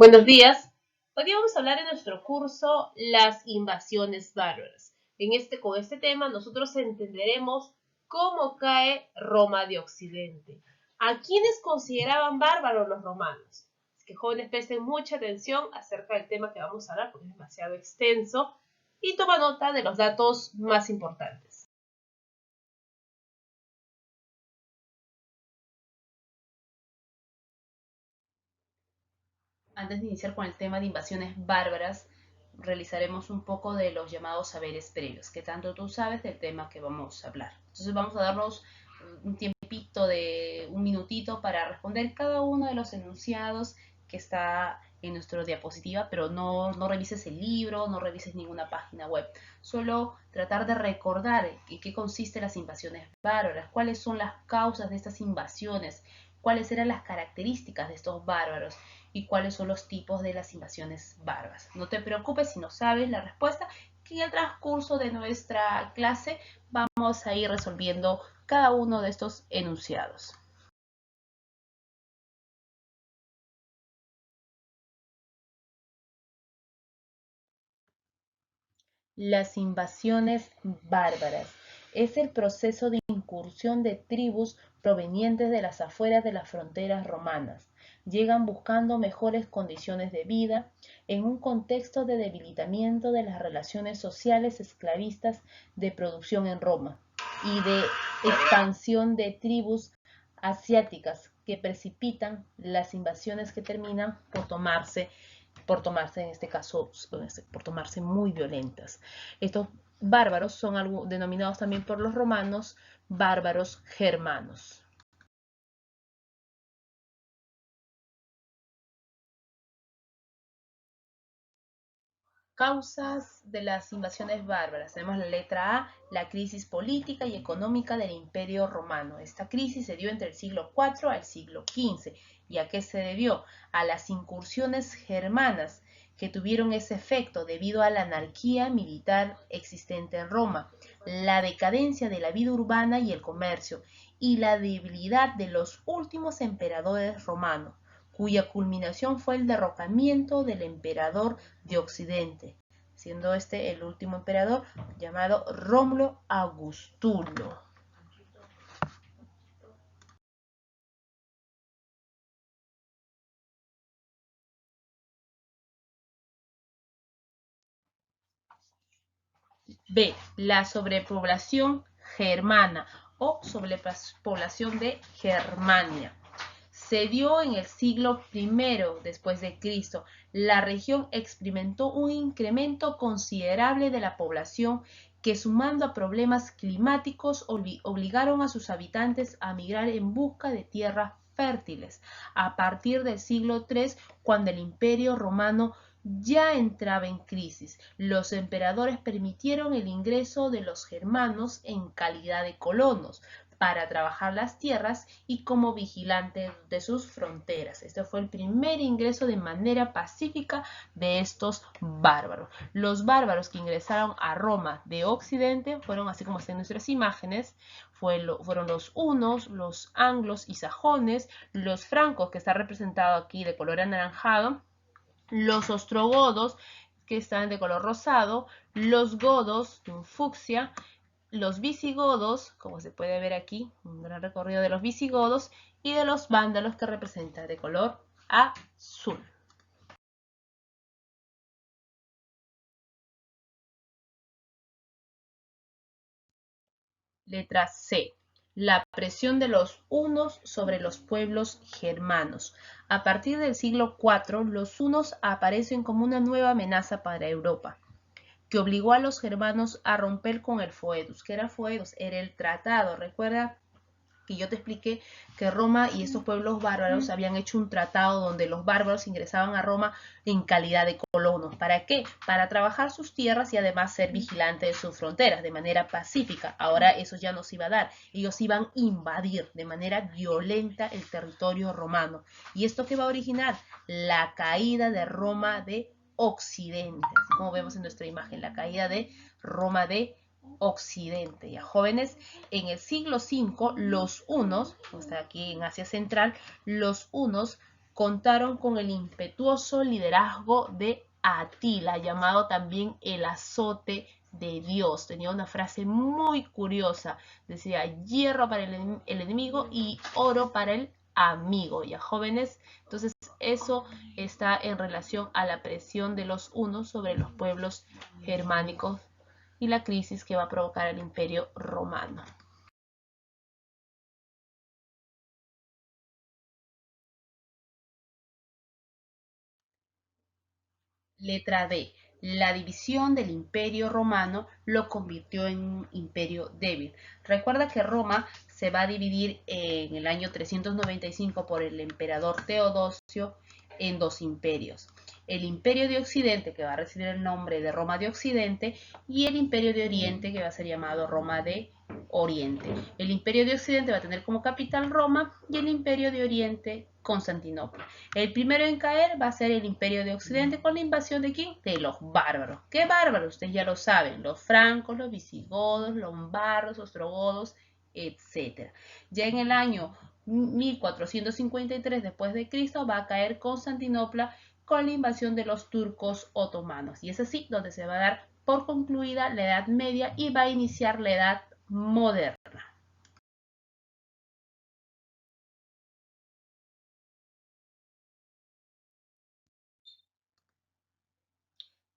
Buenos días. Hoy día vamos a hablar en nuestro curso las invasiones bárbaras. Con este tema nosotros entenderemos cómo cae Roma de Occidente. ¿A quiénes consideraban bárbaros los romanos? Es que jóvenes presten mucha atención acerca del tema que vamos a hablar porque es demasiado extenso y toma nota de los datos más importantes. Antes de iniciar con el tema de invasiones bárbaras, realizaremos un poco de los llamados saberes previos, que tanto tú sabes del tema que vamos a hablar. Entonces vamos a darnos un tiempito de un minutito para responder cada uno de los enunciados que está en nuestra diapositiva, pero no revises el libro, no revises ninguna página web. Solo tratar de recordar en qué consisten las invasiones bárbaras, cuáles son las causas de estas invasiones, cuáles eran las características de estos bárbaros y cuáles son los tipos de las invasiones bárbaras. No te preocupes si no sabes la respuesta, que en el transcurso de nuestra clase vamos a ir resolviendo cada uno de estos enunciados. Las invasiones bárbaras es el proceso de incursión de tribus provenientes de las afueras de las fronteras romanas. Llegan buscando mejores condiciones de vida en un contexto de debilitamiento de las relaciones sociales esclavistas de producción en Roma y de expansión de tribus asiáticas que precipitan las invasiones que terminan por tomarse en este caso, por tomarse muy violentas. Estos bárbaros son denominados también por los romanos bárbaros germanos. Causas de las invasiones bárbaras. Tenemos la letra A, la crisis política y económica del Imperio Romano. Esta crisis se dio entre el siglo IV al siglo XV. ¿Y a qué se debió? A las incursiones germanas que tuvieron ese efecto debido a la anarquía militar existente en Roma, la decadencia de la vida urbana y el comercio, y la debilidad de los últimos emperadores romanos, cuya culminación fue el derrocamiento del emperador de Occidente, siendo este el último emperador llamado Rómulo Augustulo. B. La sobrepoblación germana o sobrepoblación de Germania. Se dio en el siglo I después de Cristo. La región experimentó un incremento considerable de la población que, sumando a problemas climáticos, obligaron a sus habitantes a migrar en busca de tierras fértiles. A partir del siglo III, cuando el Imperio Romano ya entraba en crisis, los emperadores permitieron el ingreso de los germanos en calidad de colonos para trabajar las tierras y como vigilantes de sus fronteras. Este fue el primer ingreso de manera pacífica de estos bárbaros. Los bárbaros que ingresaron a Roma de Occidente fueron, así como están en nuestras imágenes, fueron los hunos, los anglos y sajones, los francos, que está representado aquí de color anaranjado, los ostrogodos, que están de color rosado, los godos, en fucsia, los visigodos, como se puede ver aquí, un gran recorrido de los visigodos, y de los vándalos, que representan de color azul. Letra C. La presión de los hunos sobre los pueblos germanos. A partir del siglo IV, los hunos aparecen como una nueva amenaza para Europa, que obligó a los germanos a romper con el Foedus. ¿Qué era Foedus? Era el tratado. Recuerda que yo te expliqué que Roma y estos pueblos bárbaros habían hecho un tratado donde los bárbaros ingresaban a Roma en calidad de colonos. ¿Para qué? Para trabajar sus tierras y además ser vigilantes de sus fronteras de manera pacífica. Ahora eso ya no se iba a dar. Ellos iban a invadir de manera violenta el territorio romano. ¿Y esto qué va a originar? La caída de Roma de Occidente. Así como vemos en nuestra imagen, la caída de Roma de Occidente. Ya jóvenes, en el siglo V los hunos, está aquí en Asia Central, los hunos contaron con el impetuoso liderazgo de Atila, llamado también el azote de Dios. Tenía una frase muy curiosa, decía hierro para el enemigo y oro para el amigo. Ya jóvenes, entonces eso está en relación a la presión de los hunos sobre los pueblos germánicos y la crisis que va a provocar el Imperio Romano. Letra D. La división del Imperio Romano lo convirtió en un imperio débil. Recuerda que Roma se va a dividir en el año 395 por el emperador Teodosio en dos imperios. El Imperio de Occidente, que va a recibir el nombre de Roma de Occidente, y el Imperio de Oriente, que va a ser llamado Roma de Oriente. El Imperio de Occidente va a tener como capital Roma y el Imperio de Oriente Constantinopla. El primero en caer va a ser el Imperio de Occidente con la invasión de ¿quién? De los bárbaros. ¿Qué bárbaros? Ustedes ya lo saben, los francos, los visigodos, lombardos, ostrogodos, etc. Ya en el año 1453 después de Cristo va a caer Constantinopla con la invasión de los turcos otomanos. Y es así donde se va a dar por concluida la Edad Media y va a iniciar la Edad Moderna.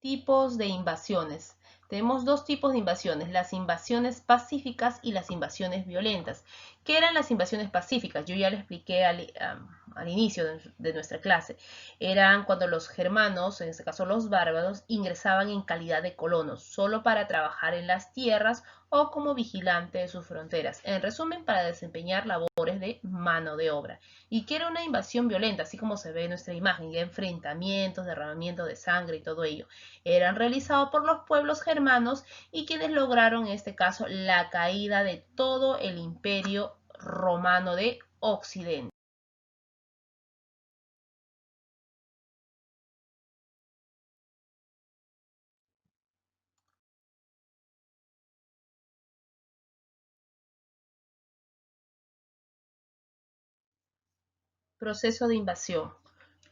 Tipos de invasiones. Tenemos dos tipos de invasiones, las invasiones pacíficas y las invasiones violentas. ¿Qué eran las invasiones pacíficas? Yo ya le expliqué al inicio de nuestra clase. Eran cuando los germanos, en este caso los bárbaros, ingresaban en calidad de colonos, solo para trabajar en las tierras o como vigilante de sus fronteras. En resumen, para desempeñar labores de mano de obra. Y que era una invasión violenta, así como se ve en nuestra imagen, enfrentamientos, derramamiento de sangre y todo ello. Eran realizados por los pueblos germanos y quienes lograron en este caso la caída de todo el imperio romano de Occidente. Proceso de invasión.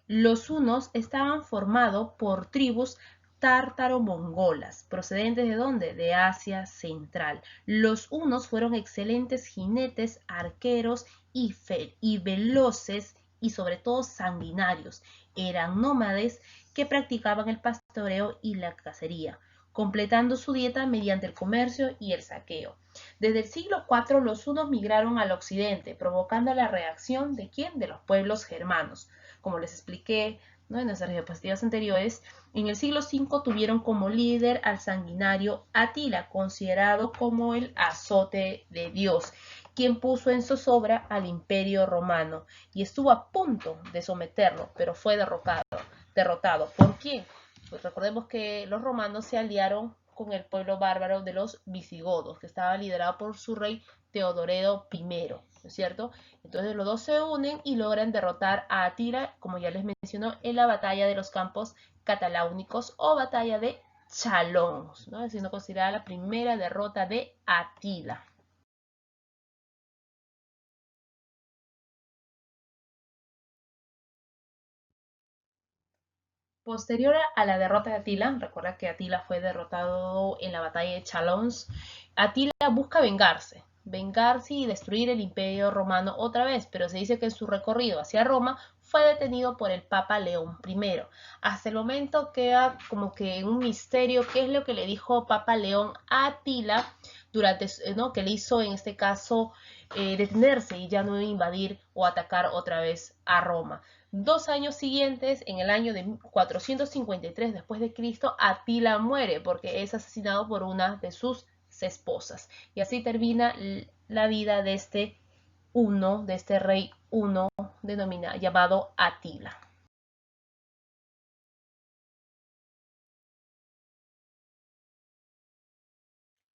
Los hunos estaban formados por tribus tártaro-mongolas, procedentes ¿de dónde? De Asia Central. Los hunos fueron excelentes jinetes, arqueros y veloces y sobre todo sanguinarios. Eran nómades que practicaban el pastoreo y la cacería, completando su dieta mediante el comercio y el saqueo. Desde el siglo IV los hunos migraron al occidente, provocando la reacción de ¿quién? De los pueblos germanos. Como les expliqué, ¿no? En nuestras diapositivas anteriores, en el siglo V tuvieron como líder al sanguinario Atila, considerado como el azote de Dios, quien puso en zozobra al imperio romano y estuvo a punto de someterlo, pero fue derrotado. ¿Por quién? Pues recordemos que los romanos se aliaron con el pueblo bárbaro de los visigodos, que estaba liderado por su rey Teodoredo I, ¿no es cierto? Entonces los dos se unen y logran derrotar a Atila, como ya les mencionó, en la batalla de los campos cataláunicos o batalla de Chalón, ¿no? Siendo considerada la primera derrota de Atila. Posterior a la derrota de Atila, recuerda que Atila fue derrotado en la batalla de Chalons, Atila busca vengarse y destruir el imperio romano otra vez, pero se dice que en su recorrido hacia Roma fue detenido por el Papa León I. Hasta el momento queda como que un misterio qué es lo que le dijo Papa León a Atila durante, ¿no? que le hizo en este caso detenerse y ya no invadir o atacar otra vez a Roma. 2 años siguientes, en el año de 453 después de Cristo, Atila muere porque es asesinado por una de sus esposas. Y así termina la vida de este uno, de este rey uno llamado Atila.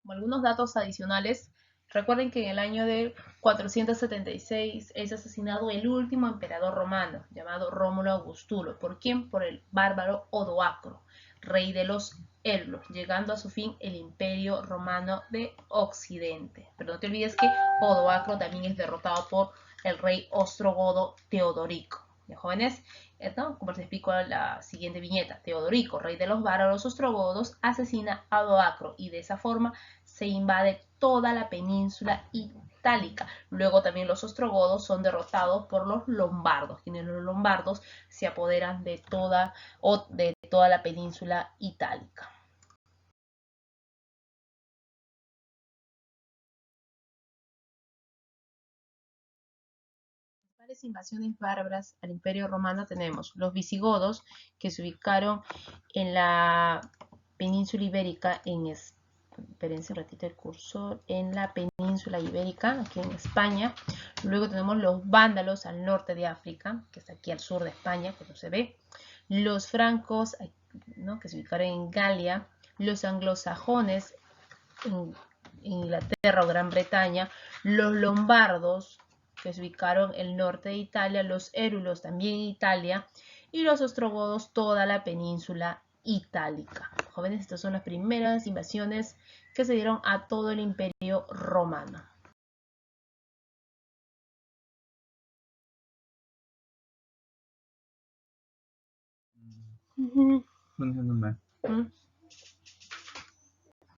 Como algunos datos adicionales, recuerden que en el año de 476 es asesinado el último emperador romano, llamado Rómulo Augustulo. ¿Por quién? Por el bárbaro Odoacro, rey de los Elblos, llegando a su fin el imperio romano de Occidente. Pero no te olvides que Odoacro también es derrotado por el rey ostrogodo Teodorico. Ya, jóvenes, ¿no? Como les explico en la siguiente viñeta, Teodorico, rey de los bárbaros ostrogodos, asesina a Odoacro y de esa forma se invade toda la península itálica. Luego también los ostrogodos son derrotados por los lombardos, quienes los lombardos se apoderan de toda la península itálica. Varias invasiones bárbaras al Imperio Romano tenemos los visigodos, que se ubicaron en la península ibérica, espérense un ratito el cursor, en la península ibérica, aquí en España. Luego tenemos los vándalos al norte de África, que está aquí al sur de España, que no se ve. Los francos, ¿no?, que se ubicaron en Galia. Los anglosajones en Inglaterra o Gran Bretaña. Los lombardos, que se ubicaron en el norte de Italia, los érulos también en Italia, y los ostrogodos toda la península itálica. Jóvenes, estas son las primeras invasiones que se dieron a todo el Imperio Romano. ¿Mm?